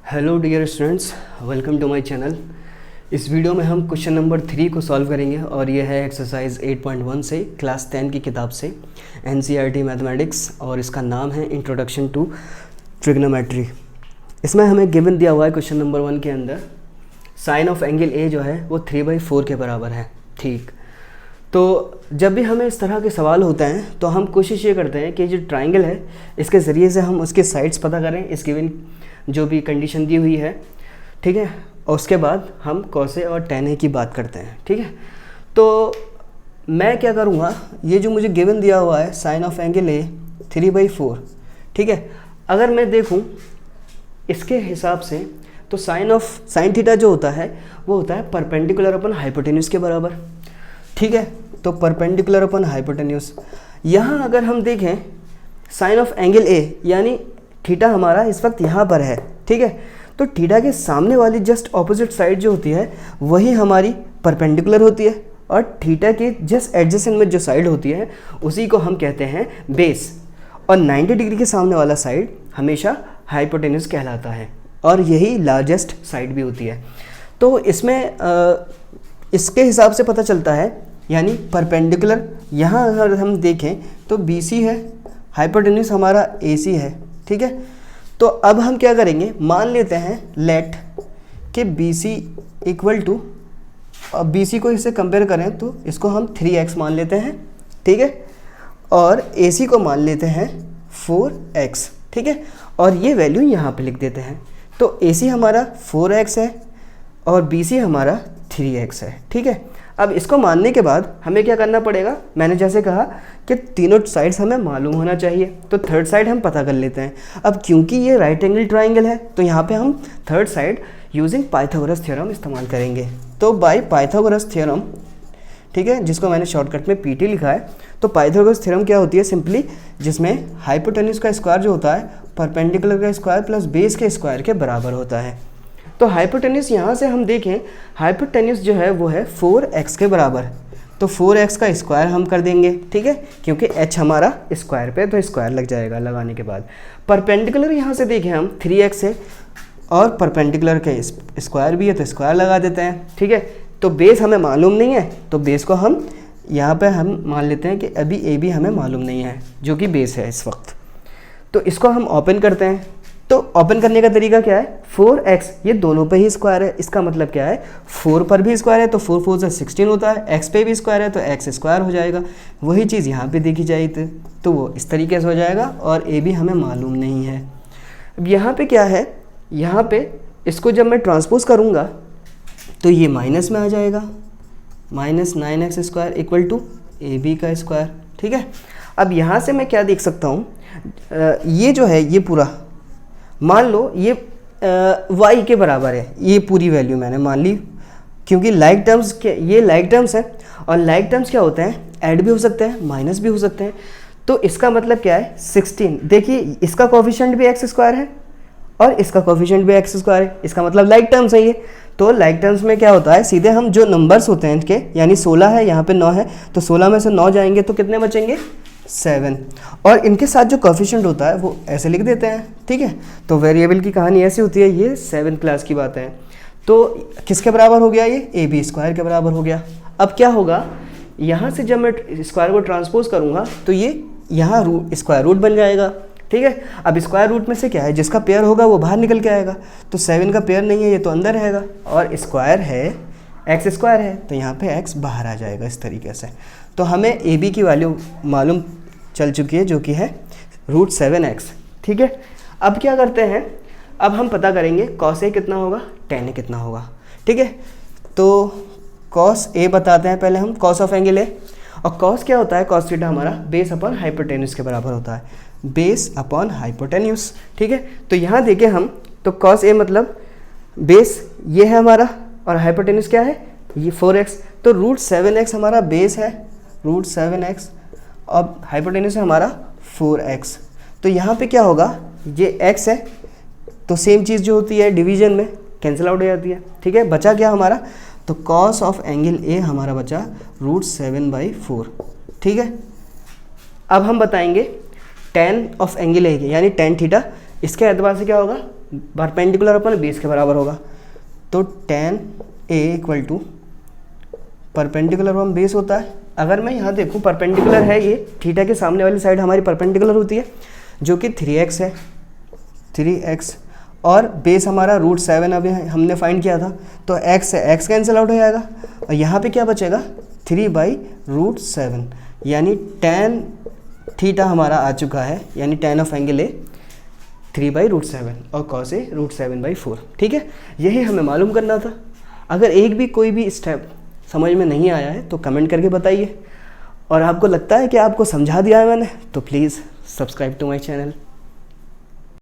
Hello dear students, welcome to my channel. इस video में हम क्वेश्चन नंबर 3 को सॉल्व करेंगे और यह है एक्सरसाइज 8.1 से क्लास 10 की किताब से NCERT मैथमेटिक्स, और इसका नाम है इंट्रोडक्शन टू ट्रिग्नोमेट्री। इसमें हमें गिवन दिया हुआ है क्वेश्चन नंबर 1 के अंदर साइन ऑफ एंगल ए जो है वो 3/4 के बराबर है। ठीक, तो जब भी हमें इस तरह के सवाल होते हैं तो हम कोशिश ये करते हैं कि जो ट्राइंगल है इसके ज़रिए से हम उसके साइड्स पता करें, इस गिवन जो भी कंडीशन दी हुई है। ठीक है, और उसके बाद हम कॉस ए और tan a की बात करते हैं। ठीक है, तो मैं क्या करूँगा, ये जो मुझे गिवन दिया हुआ है साइन ऑफ एंगल ए 3/4, ठीक है, अगर मैं देखूँ इसके हिसाब से तो साइन थीटा जो होता है वो होता है परपेंडिकुलर अपन हाइपोटेन्यूज के बराबर। ठीक है, तो परपेंडिकुलर अपन हाइपोटेन्यूज, यहाँ अगर हम देखें साइन ऑफ एंगल ए यानी थीटा हमारा इस वक्त यहाँ पर है। ठीक है, तो थीटा के सामने वाली जस्ट ऑपोजिट साइड जो होती है वही हमारी परपेंडिकुलर होती है, और थीटा के जस्ट एडजेसेंट में जो साइड होती है उसी को हम कहते हैं बेस, और 90 डिग्री के सामने वाला साइड हमेशा हाइपोटेन्यूज कहलाता है, और यही लार्जेस्ट साइड भी होती है। तो इसमें इसके हिसाब से पता चलता है, यानी परपेंडिकुलर यहाँ अगर हम देखें तो BC है, हाइपोटेन्यूज हमारा AC है। ठीक है, तो अब हम क्या करेंगे, मान लेते हैं लेट कि BC इक्वल टू, अब BC को इससे कंपेयर करें तो इसको हम 3x मान लेते हैं। ठीक है, और AC को मान लेते हैं 4x। ठीक है, और ये वैल्यू यहाँ पे लिख देते हैं। तो AC हमारा 4x है और BC हमारा 3x है। ठीक है, अब इसको मानने के बाद हमें क्या करना पड़ेगा, मैंने जैसे कहा कि तीनों साइड्स हमें मालूम होना चाहिए, तो थर्ड साइड हम पता कर लेते हैं। अब क्योंकि ये राइट एंगल ट्राइंगल है तो यहाँ पे हम third side using Pythagoras theorem इस्तेमाल करेंगे। तो बाय पाइथागोरस थ्योरम, ठीक है, जिसको मैंने शॉर्टकट में PT लिखा है, तो पाइथागोरस थ्योरम क्या होती है, सिंपली जिसमें हाइपोटेन्यूज का स्क्वायर जो होता है परपेंडिकुलर का स्क्वायर प्लस बेस के स्क्वायर के बराबर होता है। तो हाइपोटेन्यूज यहाँ से हम देखें, हाइपोटेन्यूज जो है वो है 4x के बराबर, तो 4x का स्क्वायर हम कर देंगे। ठीक है, क्योंकि h हमारा स्क्वायर पे, तो स्क्वायर लग जाएगा लगाने के बाद। परपेंडिकुलर यहाँ से देखें हम 3x है और परपेंडिकुलर के स्क्वायर भी है तो स्क्वायर लगा देते हैं। ठीक है, तो बेस हमें मालूम नहीं है तो बेस को हम यहाँ पे हम मान लेते हैं कि अभी AB हमें मालूम नहीं है जो कि बेस है इस वक्त। तो इसको हम ओपन करते हैं, तो ओपन करने का तरीका क्या है, 4x ये दोनों पे ही स्क्वायर है, इसका मतलब क्या है 4 पर भी स्क्वायर है तो 4 4 से 16 होता है, x पे भी स्क्वायर है तो x स्क्वायर हो जाएगा। वही चीज़ यहाँ पे देखी जाए तो वो इस तरीके से हो जाएगा, और a भी हमें मालूम नहीं है। अब यहाँ पे क्या है, यहाँ पे इसको जब मैं ट्रांसपोज करूँगा तो ये माइनस में आ जाएगा, -9x square equal to AB का स्क्वायर। ठीक है, अब यहाँ से मैं क्या देख सकता हूँ, ये जो है ये पूरा मान लो ये y के बराबर है, ये पूरी वैल्यू मैंने मान ली, क्योंकि लाइक टर्म्स के ये लाइक टर्म्स हैं, और लाइक टर्म्स क्या होते हैं, ऐड भी हो सकते हैं माइनस भी हो सकते हैं। तो इसका मतलब क्या है 16, देखिए इसका कोफिशिएंट भी x स्क्वायर है और इसका कोफिशिएंट भी x स्क्वायर है, इसका मतलब लाइक टर्म्स है ये। तो लाइक टर्म्स में क्या होता है, सीधे हम जो नंबर्स होते हैं इनके, यानी 16 है यहाँ पे 9 है, तो 16 में से 9 जाएंगे तो कितने बचेंगे 7, और इनके साथ जो कोफिशिएंट होता है वो ऐसे लिख देते हैं। ठीक है, तो वेरिएबल की कहानी ऐसी होती है, ये 7th क्लास की बात है। तो किसके बराबर हो गया, ये AB स्क्वायर के बराबर हो गया। अब क्या होगा, यहाँ से जब मैं स्क्वायर को ट्रांसपोज करूँगा तो ये यहाँ स्क्वायर रूट बन जाएगा। ठीक है, अब स्क्वायर रूट में से क्या है, जिसका पेयर होगा वो बाहर निकल के आएगा, तो 7 का पेयर नहीं है, ये तो अंदर रहेगा, और स्क्वायर है x स्क्वायर है तो यहाँ पे x बाहर आ जाएगा इस तरीके से। तो हमें AB की वैल्यू मालूम चल चुकी है जो कि है √7x। ठीक है, अब क्या करते हैं, अब हम पता करेंगे cos A कितना होगा, tan A कितना होगा। ठीक है, तो cos A बताते हैं पहले हम, cos ऑफ एंगल A, और cos क्या होता है, cos थीटा हमारा बेस अपॉन हाइपोटेन्यूज के बराबर होता है, बेस अपॉन हाइपोटेन्यूज। ठीक है, तो यहाँ देखें हम, तो cos A मतलब बेस ये है हमारा, और हाइपोटेन्यूज क्या है ये 4x, तो √7x हमारा बेस है, √7x, अब हाइपोटेन्यूज है हमारा 4x। तो यहाँ पे क्या होगा, ये x है तो सेम चीज़ जो होती है डिवीजन में कैंसिल आउट हो जाती है। ठीक है, बचा क्या हमारा, तो cos ऑफ एंगल A हमारा बचा √7/4। ठीक है, अब हम बताएंगे tan ऑफ एंगल A यानी tan थीटा, इसके एतबार से क्या होगा परपेंडिकुलर अपन बेस के बराबर होगा, तो tan A equal to perpendicular upon base होता है। अगर मैं यहाँ देखूँ परपेंडिकुलर है ये, थीटा के सामने वाली साइड हमारी परपेंडिकुलर होती है जो कि 3x है, 3x, और बेस हमारा √7 अभी हमने फाइंड किया था, तो x से x कैंसिल आउट हो जाएगा और यहाँ पे क्या बचेगा 3/√7, यानी tan थीटा हमारा आ चुका है, यानी tan ऑफ एंगल ए 3/√7 और cos ए √7/4। ठीक है, यही हमें मालूम करना था। अगर एक भी कोई भी स्टेप समझ में नहीं आया है तो कमेंट करके बताइए, और आपको लगता है कि आपको समझा दिया है मैंने, तो please subscribe to my channel.